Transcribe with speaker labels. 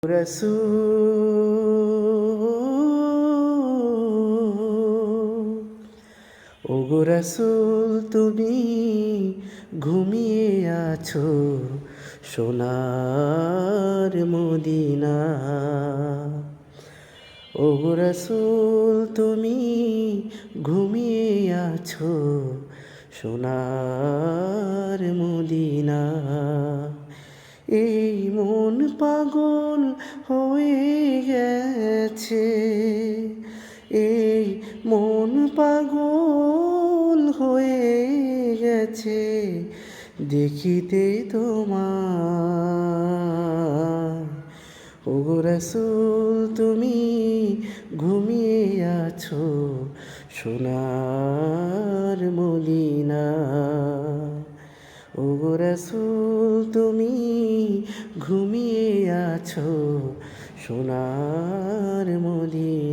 Speaker 1: রাসূল ওগো রাসূল তুমি ঘুমিয়ে আছো সোনার মদিনা। ওগো রাসূল তুমি ঘুমিয়ে আছো সোনার মদিনা। এই মন পাগল হয়ে গেছে, এই মন পাগল হয়ে গেছে দেখিতে তোমার। ওগো রাসূল তুমি ঘুমিয়ে আছো সোনার মদিনা। ওগো রাসূল তুমি ঘুমিয়ে আছো সোনার মদিনা।